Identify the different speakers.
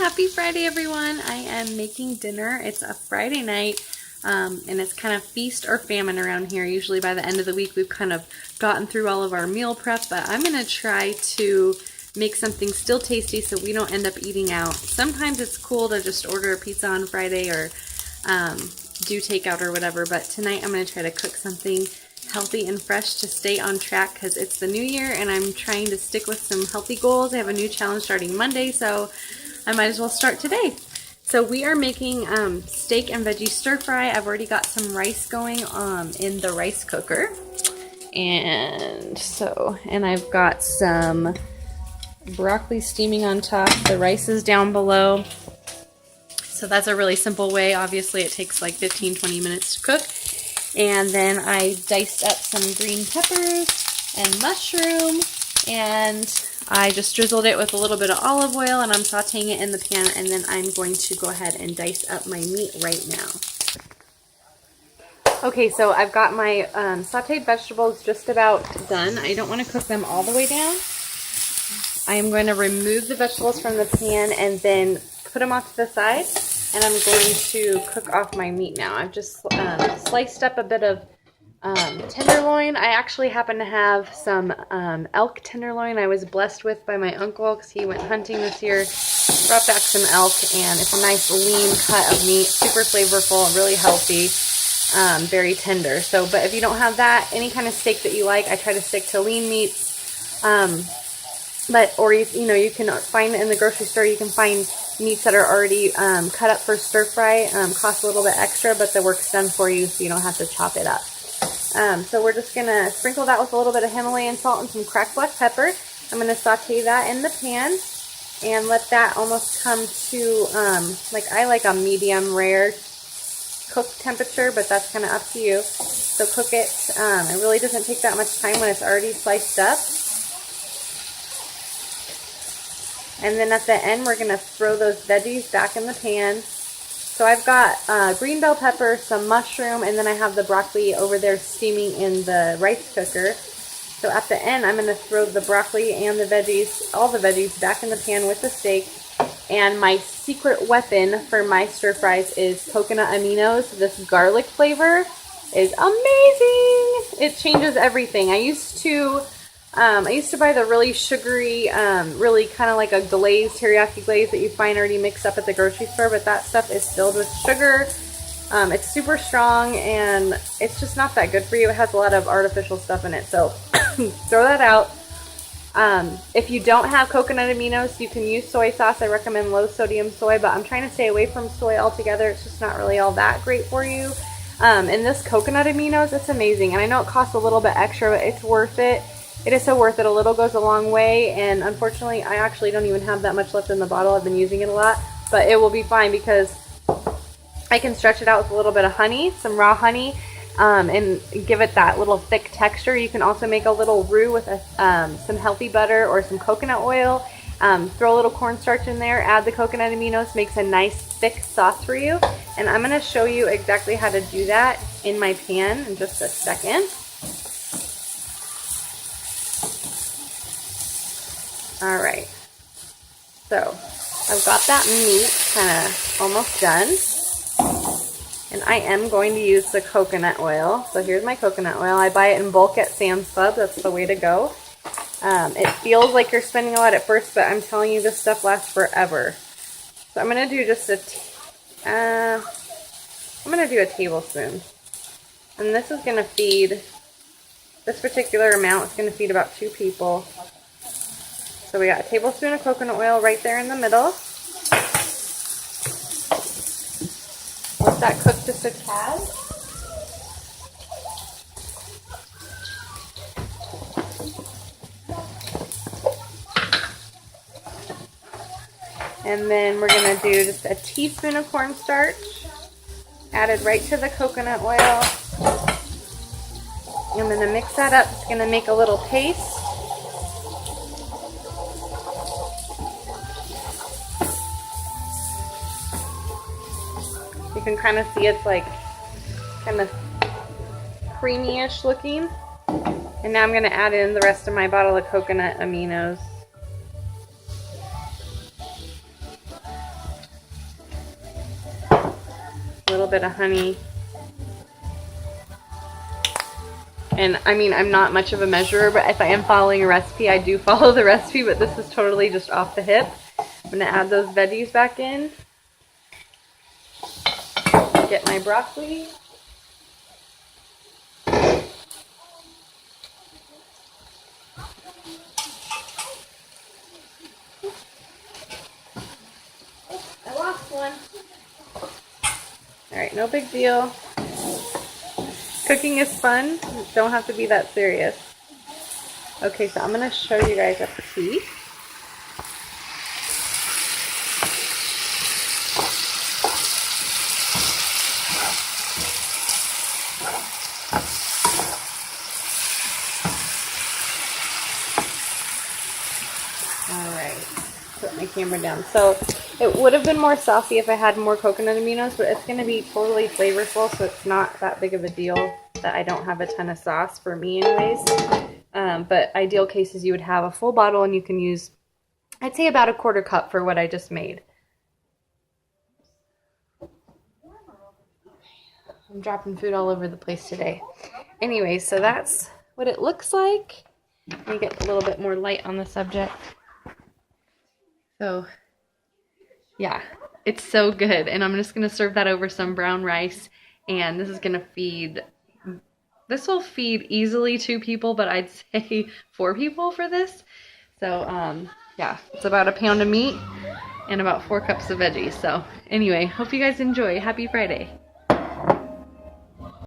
Speaker 1: Happy Friday, everyone. I am making dinner. It's a Friday night, and it's kind of feast or famine around here. Usually by the end of the week, we've kind of gotten through all of our meal prep, but I'm going to try to make something still tasty so we don't end up eating out. Sometimes it's cool to just order a pizza on Friday or do takeout or whatever, but tonight I'm going to try to cook something healthy and fresh to stay on track because it's the new year and I'm trying to stick with some healthy goals. I have a new challenge starting Monday, so I might as well start today. So we are making steak and veggie stir fry. I've already got some rice going in the rice cooker, and I've got some broccoli steaming on top. The rice is down below. So that's a really simple way. Obviously it takes like 15-20 minutes to cook. And then I diced up some green peppers and mushroom, and I just drizzled it with a little bit of olive oil, and I'm sauteing it in the pan, and then I'm going to go ahead and dice up my meat right now. Okay, so I've got my sauteed vegetables just about done. I don't want to cook them all the way down. I am going to remove the vegetables from the pan and then put them off to the side. And I'm going to cook off my meat now. I've just sliced up a bit of tenderloin. I actually happen to have some elk tenderloin I was blessed with by my uncle because he went hunting this year, brought back some elk, and it's a nice lean cut of meat, super flavorful, really healthy, very tender. So, but if you don't have that, any kind of steak that you like, I try to stick to lean meats. Or you know, you can find it in the grocery store. You can find meats that are already cut up for stir fry. Cost a little bit extra, but the work's done for you, so you don't have to chop it up. So we're just gonna sprinkle that with a little bit of Himalayan salt and some cracked black pepper. I'm gonna saute that in the pan and let that almost come to I like a medium rare cook temperature, but that's kind of up to you. So cook it. It really doesn't take that much time when it's already sliced up. And then at the end, we're going to throw those veggies back in the pan. So I've got green bell pepper, some mushroom, and then I have the broccoli over there steaming in the rice cooker. So at the end, I'm going to throw the broccoli and the veggies, all the veggies, back in the pan with the steak. And my secret weapon for my stir fries is coconut aminos. This garlic flavor is amazing. It changes everything. I used to buy the really sugary, really kind of like a glazed, teriyaki glaze that you find already mixed up at the grocery store, but that stuff is filled with sugar. It's super strong, and it's just not that good for you. It has a lot of artificial stuff in it, so throw that out. If you don't have coconut aminos, you can use soy sauce. I recommend low sodium soy, but I'm trying to stay away from soy altogether. It's just not really all that great for you. And this coconut aminos, it's amazing, and I know it costs a little bit extra, but it's worth it. It is so worth it. A little goes a long way, and unfortunately, I actually don't even have that much left in the bottle. I've been using it a lot, but it will be fine because I can stretch it out with a little bit of honey, some raw honey, and give it that little thick texture. You can also make a little roux with some healthy butter or some coconut oil. Throw a little cornstarch in there, add the coconut aminos, makes a nice thick sauce for you. And I'm going to show you exactly how to do that in my pan in just a second. Alright, so I've got that meat kind of almost done, and I am going to use the coconut oil. So here's my coconut oil. I buy it in bulk at Sam's Club. That's the way to go. It feels like you're spending a lot at first, but I'm telling you, this stuff lasts forever. So I'm going to do just I'm going to do a tablespoon, and this is going to feed, this particular amount is going to feed about 2 people. So we got a tablespoon of coconut oil right there in the middle. Let that cook just a tad. And then we're going to do just a teaspoon of cornstarch added right to the coconut oil. I'm going to mix that up. It's going to make a little paste. You can kind of see it's like kind of creamy-ish looking. And now I'm going to add in the rest of my bottle of coconut aminos. A little bit of honey. And I mean, I'm not much of a measurer, but if I am following a recipe, I do follow the recipe, but this is totally just off the hip. I'm gonna add those veggies back in. Get my broccoli. I lost one. All right, no big deal. Cooking is fun. Don't have to be that serious. Okay, so I'm gonna show you guys a piece. Alright, put my camera down. So it would have been more saucy if I had more coconut aminos, but it's going to be totally flavorful, so it's not that big of a deal that I don't have a ton of sauce for me anyways. But ideal cases, you would have a full bottle and you can use, I'd say about a 1/4 cup for what I just made. I'm dropping food all over the place today. Anyway, so that's what it looks like. Let me get a little bit more light on the subject. So, yeah, it's so good. And I'm just going to serve that over some brown rice. And this is going to feed, this will feed easily 2 people, but I'd say 4 people for this. So, yeah, it's about 1 pound of meat and about 4 cups of veggies. So, anyway, hope you guys enjoy. Happy Friday.